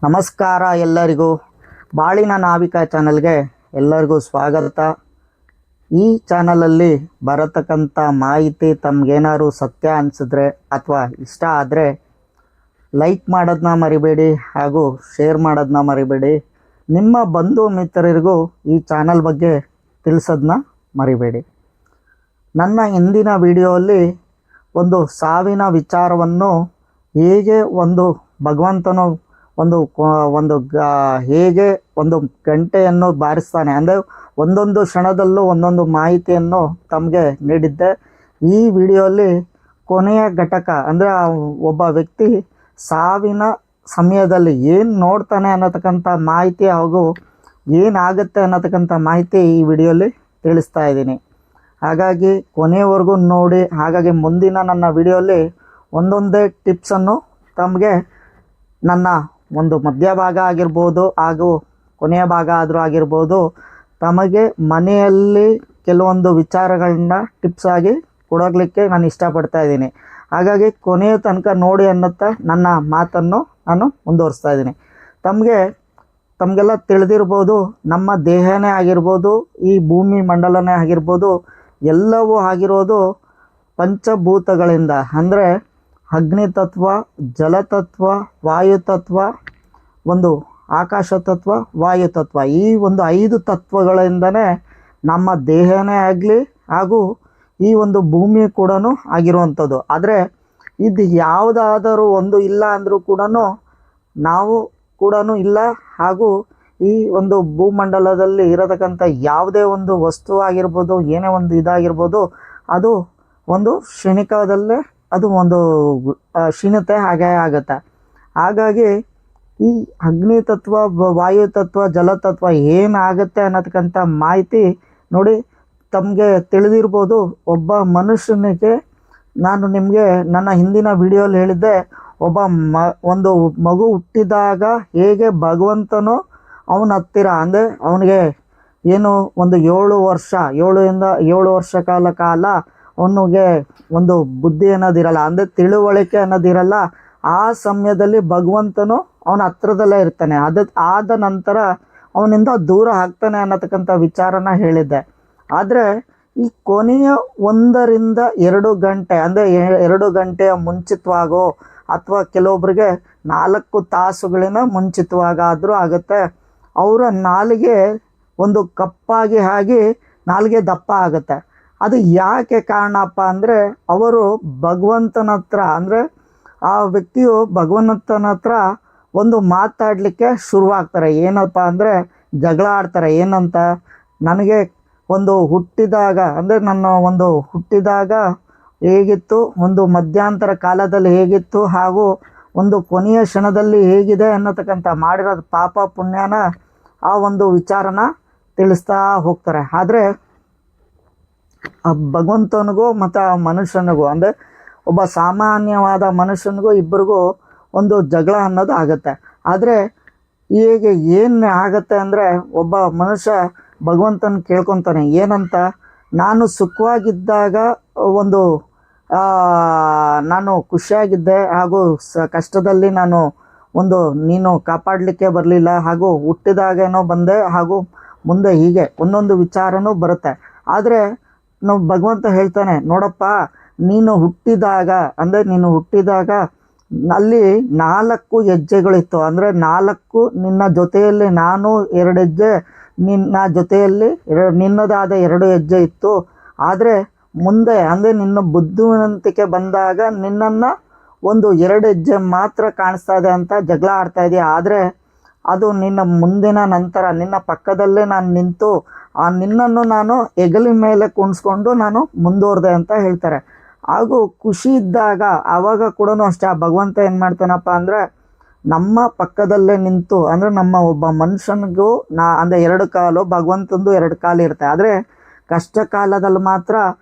ನಮಸ್ಕಾರ ಎಲ್ಲರಿಗೂ. ಬಾಳಿನ ನಾವಿಕ ಚಾನಲ್ಗೆ ಎಲ್ಲರಿಗೂ ಸ್ವಾಗತ. ಈ ಚಾನಲಲ್ಲಿ ಬರತಕ್ಕಂಥ ಮಾಹಿತಿ ತಮಗೇನಾದ್ರು ಸತ್ಯ ಅನಿಸಿದ್ರೆ ಅಥವಾ ಇಷ್ಟ ಆದರೆ ಲೈಕ್ ಮಾಡೋದನ್ನ ಮರಿಬೇಡಿ ಹಾಗೂ ಶೇರ್ ಮಾಡೋದನ್ನ ಮರಿಬೇಡಿ. ನಿಮ್ಮ ಬಂಧು ಮಿತ್ರರಿಗೂ ಈ ಚಾನಲ್ ಬಗ್ಗೆ ತಿಳಿಸೋದನ್ನ ಮರಿಬೇಡಿ. ನನ್ನ ಹಿಂದಿನ ವಿಡಿಯೋಲ್ಲಿ ಒಂದು ಸಾವಿನ ವಿಚಾರವನ್ನು ಹೇಗೆ ಒಂದು ಭಗವಂತನು ಹೇಗೆ ಒಂದು ಗಂಟೆಯನ್ನು ಬಾರಿಸ್ತಾನೆ ಅಂದರೆ ಒಂದೊಂದು ಕ್ಷಣದಲ್ಲೂ ಒಂದೊಂದು ಮಾಹಿತಿಯನ್ನು ತಮಗೆ ನೀಡಿದ್ದೆ. ಈ ವಿಡಿಯೋಲಿ ಕೊನೆಯ ಘಟಕ ಅಂದರೆ ಒಬ್ಬ ವ್ಯಕ್ತಿ ಸಾವಿನ ಸಮಯದಲ್ಲಿ ಏನು ನೋಡ್ತಾನೆ ಅನ್ನತಕ್ಕಂಥ ಮಾಹಿತಿ ಹಾಗೂ ಏನಾಗುತ್ತೆ ಅನ್ನತಕ್ಕಂಥ ಮಾಹಿತಿ ಈ ವಿಡಿಯೋಲಿ ತಿಳಿಸ್ತಾ ಇದ್ದೀನಿ. ಹಾಗಾಗಿ ಕೊನೆಯವರೆಗೂ ನೋಡಿ. ಹಾಗಾಗಿ ಮುಂದಿನ ನನ್ನ ವಿಡಿಯೋಲಿ ಒಂದೊಂದೇ ಟಿಪ್ಸನ್ನು ತಮಗೆ ನನ್ನ ಒಂದು ಮಧ್ಯಭಾಗ ಆಗಿರ್ಬೋದು ಹಾಗೂ ಕೊನೆಯ ಭಾಗ ಆದರೂ ಆಗಿರ್ಬೋದು ತಮಗೆ ಮನೆಯಲ್ಲಿ ಕೆಲವೊಂದು ವಿಚಾರಗಳನ್ನ ಟಿಪ್ಸ್ ಆಗಿ ಕೊಡೋಗ್ಲಿಕ್ಕೆ ನಾನು ಇಷ್ಟಪಡ್ತಾ ಇದ್ದೀನಿ. ಹಾಗಾಗಿ ಕೊನೆಯ ತನಕ ನೋಡಿ ಅನ್ನುತ್ತಾ ನನ್ನ ಮಾತನ್ನು ನಾನು ಮುಂದುವರಿಸ್ತಾ ಇದ್ದೀನಿ. ತಮಗೆಲ್ಲ ತಿಳಿದಿರ್ಬೋದು, ನಮ್ಮ ದೇಹನೇ ಆಗಿರ್ಬೋದು, ಈ ಭೂಮಿ ಮಂಡಲನೇ ಆಗಿರ್ಬೋದು, ಎಲ್ಲವೂ ಆಗಿರೋದು ಪಂಚಭೂತಗಳಿಂದ. ಅಂದರೆ ಅಗ್ನಿ ತತ್ವ, ಜಲತತ್ವ, ವಾಯುತತ್ವ, ಒಂದು ಆಕಾಶ ತತ್ವ, ವಾಯುತತ್ವ. ಈ ಒಂದು 5 ತತ್ವಗಳಿಂದನೇ ನಮ್ಮ ದೇಹನೇ ಆಗಲಿ ಹಾಗೂ ಈ ಒಂದು ಭೂಮಿ ಕೂಡ ಆಗಿರುವಂಥದ್ದು. ಆದರೆ ಇದು ಯಾವುದಾದರೂ ಒಂದು ಇಲ್ಲ ಅಂದರೂ ಕೂಡ ನಾವು ಕೂಡ ಇಲ್ಲ ಹಾಗೂ ಈ ಒಂದು ಭೂಮಂಡಲದಲ್ಲಿ ಇರತಕ್ಕಂಥ ಯಾವುದೇ ಒಂದು ವಸ್ತು ಆಗಿರ್ಬೋದು, ಏನೇ ಒಂದು ಇದಾಗಿರ್ಬೋದು, ಅದು ಒಂದು ಕ್ಷಣಿಕದಲ್ಲೇ ಅದು ಒಂದು ಕ್ಷೀಣತೆ ಹಾಗೆ ಆಗುತ್ತೆ. ಹಾಗಾಗಿ ಈ ಅಗ್ನಿ ತತ್ವ, ವಾಯು ತತ್ವ, ಜಲತತ್ವ ಏನಾಗುತ್ತೆ ಅನ್ನೋದಕ್ಕಂಥ ಮಾಹಿತಿ ನೋಡಿ. ತಮಗೆ ತಿಳಿದಿರ್ಬೋದು, ಒಬ್ಬ ಮನುಷ್ಯನಿಗೆ ನಾನು ನಿಮಗೆ ನನ್ನ ಹಿಂದಿನ ವಿಡಿಯೋಲಿ ಹೇಳಿದ್ದೆ, ಒಂದು ಮಗು ಹುಟ್ಟಿದಾಗ ಹೇಗೆ ಭಗವಂತನು ಅವನ ಹತ್ತಿರ ಅಂದರೆ ಅವನಿಗೆ ಏನು ಒಂದು 7 ವರ್ಷ ಕಾಲ ಅವನಿಗೆ ಒಂದು ಬುದ್ಧಿ ಅನ್ನೋದಿರಲ್ಲ, ಅಂದರೆ ತಿಳುವಳಿಕೆ ಅನ್ನೋದಿರಲ್ಲ. ಆ ಸಮಯದಲ್ಲಿ ಭಗವಂತನು ಅವನ ಹತ್ರದಲ್ಲೇ ಇರ್ತಾನೆ. ಆದ ನಂತರ ಅವನಿಂದ ದೂರ ಆಗ್ತಾನೆ ಅನ್ನತಕ್ಕಂಥ ವಿಚಾರನ ಹೇಳಿದ್ದೆ. ಆದರೆ ಈ ಕೊನೆಯ 1 ರಿಂದ 2 ಗಂಟೆ ಅಂದರೆ 2 ಗಂಟೆಯ ಮುಂಚಿತವಾಗೋ ಅಥವಾ ಕೆಲವೊಬ್ಬರಿಗೆ 4 ತಾಸುಗಳಿನ ಮುಂಚಿತವಾಗಾದರೂ ಆಗುತ್ತೆ. ಅವರ ನಾಲಿಗೆ ಒಂದು ಕಪ್ಪಾಗಿ ಆಗಿ ನಾಲಿಗೆ ದಪ್ಪ ಆಗುತ್ತೆ. ಅದು ಯಾಕೆ ಕಾರಣಪ್ಪ ಅಂದರೆ ಅವರು ಭಗವಂತನ ಹತ್ರ ಅಂದರೆ ಆ ವ್ಯಕ್ತಿಯು ಭಗವಂತನ ಹತ್ರ ಒಂದು ಮಾತಾಡಲಿಕ್ಕೆ ಶುರುವಾಗ್ತಾರೆ. ಏನಪ್ಪ ಅಂದರೆ ಜಗಳ ಆಡ್ತಾರೆ. ಏನಂತ, ನನಗೆ ಒಂದು ಹುಟ್ಟಿದಾಗ ಅಂದರೆ ನನ್ನ ಒಂದು ಹುಟ್ಟಿದಾಗ ಹೇಗಿತ್ತು, ಒಂದು ಮಧ್ಯಂತರ ಕಾಲದಲ್ಲಿ ಹೇಗಿತ್ತು ಹಾಗೂ ಒಂದು ಕೊನೆಯ ಕ್ಷಣದಲ್ಲಿ ಹೇಗಿದೆ ಅನ್ನತಕ್ಕಂಥ ಮಾಡಿರೋದು ಪಾಪ ಪುಣ್ಯನ ಆ ಒಂದು ವಿಚಾರನ ತಿಳಿಸ್ತಾ ಹೋಗ್ತಾರೆ. ಆದರೆ ಆ ಭಗವಂತನಿಗೂ ಮತ್ತು ಆ ಮನುಷ್ಯನಿಗೂ ಅಂದರೆ ಒಬ್ಬ ಸಾಮಾನ್ಯವಾದ ಮನುಷ್ಯನಿಗೂ ಇಬ್ಬರಿಗೂ ಒಂದು ಜಗಳ ಅನ್ನೋದು ಆಗುತ್ತೆ. ಆದರೆ ಹೇಗೆ ಏನು ಆಗುತ್ತೆ ಅಂದರೆ ಒಬ್ಬ ಮನುಷ್ಯ ಭಗವಂತನ ಕೇಳ್ಕೊತಾನೆ. ಏನಂತ, ನಾನು ಸುಖವಾಗಿದ್ದಾಗ ಒಂದು ನಾನು ಖುಷಿಯಾಗಿದ್ದೆ ಹಾಗೂ ಕಷ್ಟದಲ್ಲಿ ನಾನು ನೀನು ಕಾಪಾಡಲಿಕ್ಕೆ ಬರಲಿಲ್ಲ ಹಾಗೂ ಹುಟ್ಟಿದಾಗೇನೋ ಬಂದೆ ಹಾಗೂ ಮುಂದೆ ಹೀಗೆ ಒಂದೊಂದು ವಿಚಾರನೂ ಬರುತ್ತೆ. ಆದರೆ ನಾವು ಭಗವಂತ ಹೇಳ್ತಾನೆ, ನೋಡಪ್ಪ, ನೀನು ಹುಟ್ಟಿದಾಗ ಅಲ್ಲಿ 4 ಹೆಜ್ಜೆಗಳಿತ್ತು. ಅಂದರೆ 4 ನಿನ್ನ ಜೊತೆಯಲ್ಲಿ ನಾನು 2 ಹೆಜ್ಜೆ, ನಿನ್ನ ಜೊತೆಯಲ್ಲಿ ನಿನ್ನದಾದ 2 ಹೆಜ್ಜೆ ಇತ್ತು. ಆದರೆ ಮುಂದೆ ಅಂದರೆ ನಿನ್ನ ಬುದ್ಧಿವಂತಿಕೆ ಬಂದಾಗ ನಿನ್ನನ್ನು ಒಂದು 2 ಹೆಜ್ಜೆ ಮಾತ್ರ ಕಾಣಿಸ್ತಾ ಇದೆ ಅಂತ ಜಗಳ ಆಡ್ತಾ ಇದೆಯಾ. ಆದರೆ ಅದು ನಿನ್ನ ಮುಂದಿನ ನಂತರ ನಿನ್ನ ಪಕ್ಕದಲ್ಲೇ ನಾನು ನಿಂತು ನಿನ್ನನ್ನು ನಾನು ಹೆಗಲಿನ ಮೇಲೆ ಕುಣಿಸ್ಕೊಂಡು ನಾನು ಮುಂದುವರೆದೆ ಅಂತ ಹೇಳ್ತಾರೆ. ಹಾಗೂ ಖುಷಿ ಇದ್ದಾಗ ಆವಾಗ ಕೂಡ ಅಷ್ಟೇ ಆ ಭಗವಂತ ಏನು ಮಾಡ್ತಾನಪ್ಪ ಅಂದರೆ ನಮ್ಮ ಪಕ್ಕದಲ್ಲೇ ನಿಂತು, ಅಂದರೆ ನಮ್ಮ ಒಬ್ಬ ಮನುಷ್ಯನಿಗೂ ಅಂದರೆ 2 ಕಾಲು, ಭಗವಂತಂದು 2 ಕಾಲು ಇರುತ್ತೆ. ಆದರೆ ಕಷ್ಟ ಕಾಲದಲ್ಲಿ ಮಾತ್ರ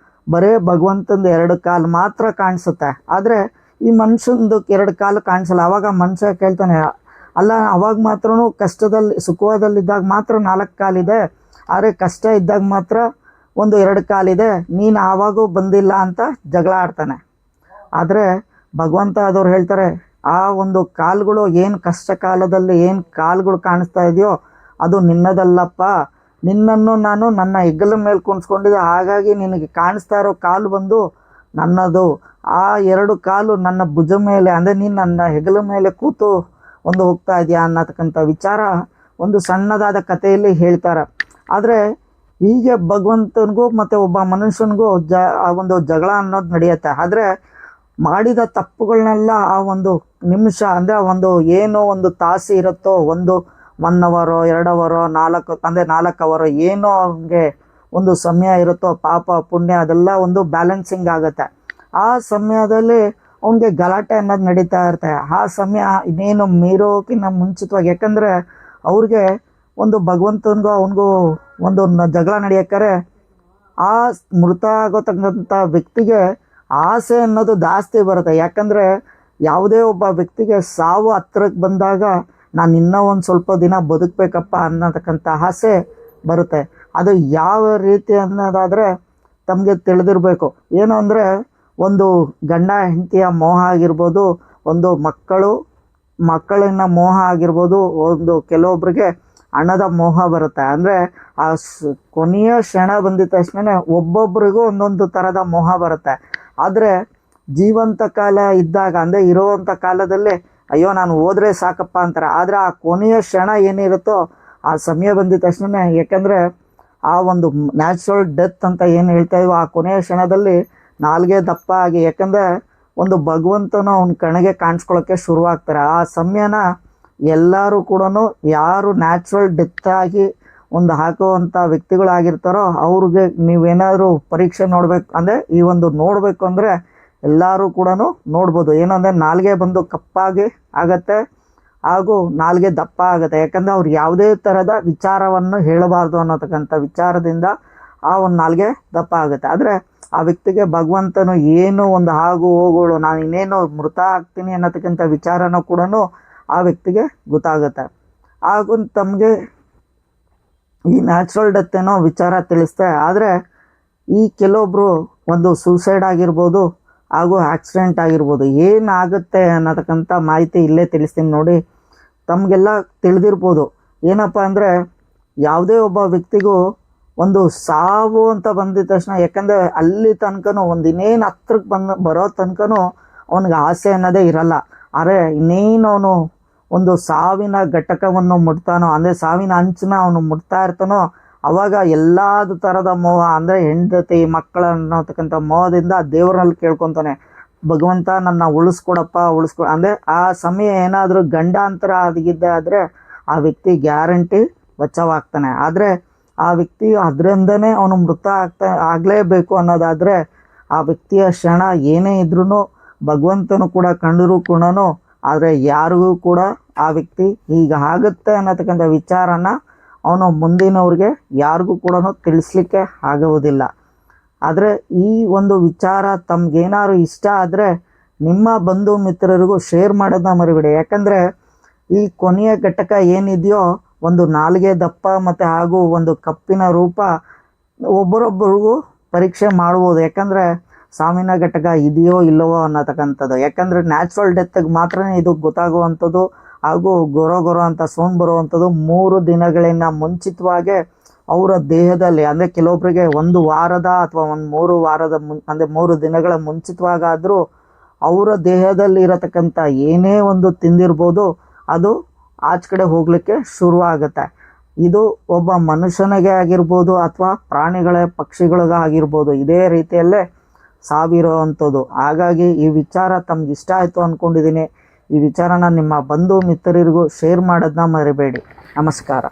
ಬರೇ ಭಗವಂತಂದು 2 ಕಾಲು ಮಾತ್ರ ಕಾಣಿಸುತ್ತೆ. ಆದರೆ ಈ ಮನುಷ್ಯಂದು 2 ಕಾಲು ಕಾಣಿಸಲ್ಲ. ಆವಾಗ ಮನುಷ್ಯ ಕೇಳ್ತಾನೆ, ಅಲ್ಲ ಅವಾಗ ಮಾತ್ರ ಕಷ್ಟದಲ್ಲಿ ಸುಖದಲ್ಲಿದ್ದಾಗ ಮಾತ್ರ 4 ಕಾಲಿದೆ, ಆದರೆ ಕಷ್ಟ ಇದ್ದಾಗ ಮಾತ್ರ ಒಂದು 2 ಕಾಲಿದೆ, ನೀನು ಆವಾಗೂ ಬಂದಿಲ್ಲ ಅಂತ ಜಗಳ ಆಡ್ತಾನೆ. ಆದರೆ ಭಗವಂತ ಆದವ್ರು ಹೇಳ್ತಾರೆ, ಆ ಒಂದು ಕಾಲುಗಳು ಏನು ಕಷ್ಟ ಕಾಲದಲ್ಲಿ ಏನು ಕಾಲುಗಳು ಕಾಣಿಸ್ತಾ ಇದೆಯೋ ಅದು ನಿನ್ನದಲ್ಲಪ್ಪ, ನಿನ್ನನ್ನು ನಾನು ನನ್ನ ಹೆಗಲ ಮೇಲೆ ಕುಣಿಸ್ಕೊಂಡಿದ್ದೆ, ಹಾಗಾಗಿ ನಿನಗೆ ಕಾಣಿಸ್ತಾ ಇರೋ ಕಾಲು ಬಂದು ನನ್ನದು. ಆ 2 ಕಾಲು ನನ್ನ ಭುಜ ಮೇಲೆ, ಅಂದರೆ ನೀನು ನನ್ನ ಹೆಗಲ ಮೇಲೆ ಕೂತು ಒಂದು ಹೋಗ್ತಾ ಇದೆಯಾ ಅನ್ನತಕ್ಕಂಥ ವಿಚಾರ ಒಂದು ಸಣ್ಣದಾದ ಕಥೆಯಲ್ಲಿ ಹೇಳ್ತಾರೆ. ಆದರೆ ಹೀಗೆ ಭಗವಂತನಿಗೂ ಮತ್ತು ಒಬ್ಬ ಮನುಷ್ಯನಿಗೂ ಆ ಒಂದು ಜಗಳ ಅನ್ನೋದು ನಡೆಯುತ್ತೆ. ಆದರೆ ಮಾಡಿದ ತಪ್ಪುಗಳನ್ನೆಲ್ಲ ಆ ಒಂದು ನಿಮಿಷ, ಅಂದರೆ ಆ ಒಂದು ಏನೋ ಒಂದು ತಾಸು ಇರುತ್ತೋ, ಒಂದು 1 ಅವರೋ 2 ಅವರೋ 4 ಅವರೋ ಏನೋ ಅವನಿಗೆ ಒಂದು ಸಮಯ ಇರುತ್ತೋ, ಪಾಪ ಪುಣ್ಯ ಅದೆಲ್ಲ ಒಂದು ಬ್ಯಾಲೆನ್ಸಿಂಗ್ ಆಗುತ್ತೆ. ಆ ಸಮಯದಲ್ಲಿ ಅವನಿಗೆ ಗಲಾಟೆ ಅನ್ನೋದು ನಡೀತಾ ಇರುತ್ತೆ. ಆ ಸಮಯ ಇನ್ನೇನು ಮೀರೋಕ್ಕಿಂತ ಮುಂಚಿತವಾಗಿ, ಯಾಕಂದರೆ ಅವ್ರಿಗೆ ಒಂದು ಭಗವಂತನಿಗೂ ಅವನಿಗೂ ಒಂದು ಜಗಳ ನಡೆಯೋಕ್ಕಾರೆ ಆ ಮೃತ ಆಗೋತಕ್ಕಂಥ ವ್ಯಕ್ತಿಗೆ ಆಸೆ ಅನ್ನೋದು ಜಾಸ್ತಿ ಬರುತ್ತೆ. ಯಾಕಂದರೆ ಯಾವುದೇ ಒಬ್ಬ ವ್ಯಕ್ತಿಗೆ ಸಾವು ಹತ್ರಕ್ಕೆ ಬಂದಾಗ ನಾನು ಇನ್ನೂ ಒಂದು ಸ್ವಲ್ಪ ದಿನ ಬದುಕಬೇಕಪ್ಪ ಅನ್ನತಕ್ಕಂಥ ಆಸೆ ಬರುತ್ತೆ. ಅದು ಯಾವ ರೀತಿ ಅನ್ನೋದಾದರೆ ತಮಗೆ ತಿಳಿದಿರಬೇಕು. ಏನು ಅಂದರೆ ಒಂದು ಗಂಡ ಹೆಂಡತಿಯ ಮೋಹ ಆಗಿರ್ಬೋದು, ಒಂದು ಮಕ್ಕಳಿನ ಮೋಹ ಆಗಿರ್ಬೋದು, ಒಂದು ಕೆಲವೊಬ್ಬರಿಗೆ ಹಣದ ಮೋಹ ಬರುತ್ತೆ. ಅಂದರೆ ಆ ಕೊನೆಯ ಕ್ಷಣ ಬಂದಿದ ತಕ್ಷಣ ಒಬ್ಬೊಬ್ಬರಿಗೂ ಒಂದೊಂದು ಥರದ ಮೋಹ ಬರುತ್ತೆ. ಆದರೆ ಜೀವಂತ ಕಾಲ ಇದ್ದಾಗ, ಅಂದರೆ ಇರುವಂಥ ಕಾಲದಲ್ಲಿ ಅಯ್ಯೋ ನಾನು ಹೋದರೆ ಸಾಕಪ್ಪ ಅಂತಾರೆ. ಆದರೆ ಆ ಕೊನೆಯ ಕ್ಷಣ ಏನಿರುತ್ತೋ ಆ ಸಮಯ ಬಂದಿದ ತಕ್ಷಣ, ಯಾಕೆಂದರೆ ಆ ಒಂದು ನ್ಯಾಚುರಲ್ ಡೆತ್ ಅಂತ ಏನು ಹೇಳ್ತಾ ಇದ್ವೋ, ಆ ಕೊನೆಯ ಕ್ಷಣದಲ್ಲಿ ನಾಲ್ಗೆ ದಪ್ಪ ಆಗಿ, ಯಾಕಂದರೆ ಒಂದು ಭಗವಂತನ ಅವ್ನ ಕಣ್ಣಿಗೆ ಕಾಣಿಸ್ಕೊಳ್ಳೋಕ್ಕೆ ಶುರುವಾಗ್ತಾರೆ. ಆ ಸಮಯನ ಎಲ್ಲರೂ ಕೂಡ ಯಾರು ನ್ಯಾಚುರಲ್ ಡೆತ್ ಆಗಿ ಒಂದು ಹಾಕುವಂಥ ವ್ಯಕ್ತಿಗಳಾಗಿರ್ತಾರೋ ಅವ್ರಿಗೆ ನೀವೇನಾದರೂ ಪರೀಕ್ಷೆ ನೋಡಬೇಕು ಅಂದರೆ ಈ ಒಂದು ನೋಡಬೇಕು ಅಂದರೆ ಎಲ್ಲರೂ ಕೂಡ ನೋಡ್ಬೋದು. ಏನಂದರೆ ನಾಲ್ಗೆ ಬಂದು ಕಪ್ಪಾಗಿ ಆಗತ್ತೆ ಹಾಗೂ ನಾಲ್ಗೆ ದಪ್ಪ ಆಗುತ್ತೆ. ಯಾಕಂದರೆ ಅವ್ರು ಯಾವುದೇ ಥರದ ವಿಚಾರವನ್ನು ಹೇಳಬಾರ್ದು ಅನ್ನೋತಕ್ಕಂಥ ವಿಚಾರದಿಂದ ಆ ಒಂದು ನಾಲ್ಗೆ ದಪ್ಪ ಆಗುತ್ತೆ. ಆದರೆ ಆ ವ್ಯಕ್ತಿಗೆ ಭಗವಂತನು ಏನು ಒಂದು ಆಗು ಹೋಗುಗಳು, ನಾನು ಇನ್ನೇನು ಮೃತ ಆಗ್ತೀನಿ ಅನ್ನೋತಕ್ಕಂಥ ವಿಚಾರನೂ ಕೂಡ ಆ ವ್ಯಕ್ತಿಗೆ ಗೊತ್ತಾಗುತ್ತೆ. ಹಾಗೂ ತಮಗೆ ಈ ನ್ಯಾಚುರಲ್ ಡೆತ್ ಏನೋ ವಿಚಾರ ತಿಳಿಸ್ತೆ. ಆದರೆ ಈ ಕೆಲವೊಬ್ಬರು ಒಂದು ಸೂಸೈಡ್ ಆಗಿರ್ಬೋದು ಹಾಗೂ ಆಕ್ಸಿಡೆಂಟ್ ಆಗಿರ್ಬೋದು, ಏನಾಗುತ್ತೆ ಅನ್ನೋತಕ್ಕಂಥ ಮಾಹಿತಿ ಇಲ್ಲೇ ತಿಳಿಸ್ತೀನಿ ನೋಡಿ. ತಮಗೆಲ್ಲ ತಿಳಿದಿರ್ಬೋದು. ಏನಪ್ಪ ಅಂದರೆ ಯಾವುದೇ ಒಬ್ಬ ವ್ಯಕ್ತಿಗೂ ಒಂದು ಸಾವು ಅಂತ ಬಂದಿದ ತಕ್ಷಣ, ಯಾಕಂದರೆ ಅಲ್ಲಿ ತನಕನೂ ಒಂದು ಇನ್ನೇನು ಹತ್ರಕ್ಕೆ ಬರೋ ತನಕನೂ ಅವನಿಗೆ ಆಸೆ ಅನ್ನೋದೇ ಇರಲ್ಲ. ಆದರೆ ಇನ್ನೇನು ಅವನು ಒಂದು ಸಾವಿನ ಘಟಕವನ್ನು ಮುಟ್ತಾನೋ, ಅಂದರೆ ಸಾವಿನ ಅಂಚನ್ನ ಅವನು ಮುಟ್ತಾ ಇರ್ತಾನೋ, ಅವಾಗ ಎಲ್ಲ ಥರದ ಮೋಹ, ಅಂದರೆ ಹೆಂಡತಿ ಮಕ್ಕಳ ಅನ್ನೋತಕ್ಕಂಥ ಮೋಹದಿಂದ ದೇವರಲ್ಲಿ ಕೇಳ್ಕೊತಾನೆ, ಭಗವಂತ ನನ್ನ ಉಳಿಸ್ಕೊಡಪ್ಪ ಅಂದರೆ ಆ ಸಮಯ ಏನಾದರೂ ಗಂಡಾಂತರ ಆಗಿದ್ದೆ ಆದರೆ ಆ ವ್ಯಕ್ತಿ ಗ್ಯಾರಂಟಿ ಬಚಾವಾಗ್ತಾನೆ. ಆದರೆ ಆ ವ್ಯಕ್ತಿ ಅದರಿಂದನೇ ಅವನು ಮೃತ ಆಗಲೇಬೇಕು ಅನ್ನೋದಾದರೆ ಆ ವ್ಯಕ್ತಿಯ ಕ್ಷಣ ಏನೇ ಇದ್ರೂ ಭಗವಂತನು ಕೂಡ ಕಂಡರೂ ಕೂಡ, ಆದರೆ ಯಾರಿಗೂ ಕೂಡ ಆ ವ್ಯಕ್ತಿ ಈಗ ಆಗುತ್ತೆ ಅನ್ನತಕ್ಕಂಥ ವಿಚಾರನ ಅವನು ಮುಂದಿನವ್ರಿಗೆ ಯಾರಿಗೂ ಕೂಡ ತಿಳಿಸ್ಲಿಕ್ಕೆ ಆಗುವುದಿಲ್ಲ. ಆದರೆ ಈ ಒಂದು ವಿಚಾರ ತಮಗೇನಾದ್ರು ಇಷ್ಟ ಆದರೆ ನಿಮ್ಮ ಬಂಧು ಮಿತ್ರರಿಗೂ ಶೇರ್ ಮಾಡೋದನ್ನ ಮರಿಬೇಡಿ. ಯಾಕಂದರೆ ಈ ಕೊನೆಯ ಘಟಕ ಏನಿದೆಯೋ, ಒಂದು ನಾಲ್ಗೆ ದಪ್ಪ ಮತ್ತು ಹಾಗೂ ಒಂದು ಕಪ್ಪಿನ ರೂಪ ಒಬ್ಬರೊಬ್ಬರಿಗೂ ಪರೀಕ್ಷೆ ಮಾಡ್ಬೋದು. ಯಾಕಂದರೆ ಸಾವಿನ ಘಟಕ ಇದೆಯೋ ಇಲ್ಲವೋ ಅನ್ನತಕ್ಕಂಥದ್ದು. ಯಾಕಂದರೆ ನ್ಯಾಚುರಲ್ ಡೆತ್ಗೆ ಮಾತ್ರ ಇದು ಗೊತ್ತಾಗುವಂಥದ್ದು ಹಾಗೂ ಗೊರೋ ಅಂತ ಸೌಂಡ್ ಬರುವಂಥದ್ದು 3 ದಿನಗಳಿಂದ ಮುಂಚಿತವಾಗೇ ಅವರ ದೇಹದಲ್ಲಿ, ಅಂದರೆ ಕೆಲವೊಬ್ಬರಿಗೆ 1 ವಾರದ ಅಥವಾ ಒಂದು 3 ವಾರದ ಅಂದರೆ 3 ದಿನಗಳ ಮುಂಚಿತವಾಗಾದರೂ ಅವರ ದೇಹದಲ್ಲಿ ಇರತಕ್ಕಂಥ ಏನೇ ಒಂದು ತಿಂದಿರ್ಬೋದು ಅದು ಆಚೆ ಕಡೆ ಹೋಗಲಿಕ್ಕೆ ಶುರುವಾಗುತ್ತೆ. ಇದು ಒಬ್ಬ ಮನುಷ್ಯನಿಗೆ ಆಗಿರ್ಬೋದು ಅಥವಾ ಪಕ್ಷಿಗಳಿಗೆ ಆಗಿರ್ಬೋದು, ಇದೇ ರೀತಿಯಲ್ಲೇ ಸಾವಿರೋ ಅಂಥದ್ದು. ಹಾಗಾಗಿ ಈ ವಿಚಾರ ತಮ್ಗೆ ಇಷ್ಟ ಆಯಿತು ಅಂದ್ಕೊಂಡಿದ್ದೀನಿ. ಈ ವಿಚಾರನ ನಿಮ್ಮ ಬಂಧು ಮಿತ್ರರಿಗೂ ಶೇರ್ ಮಾಡೋದನ್ನ ಮರಿಬೇಡಿ. ನಮಸ್ಕಾರ.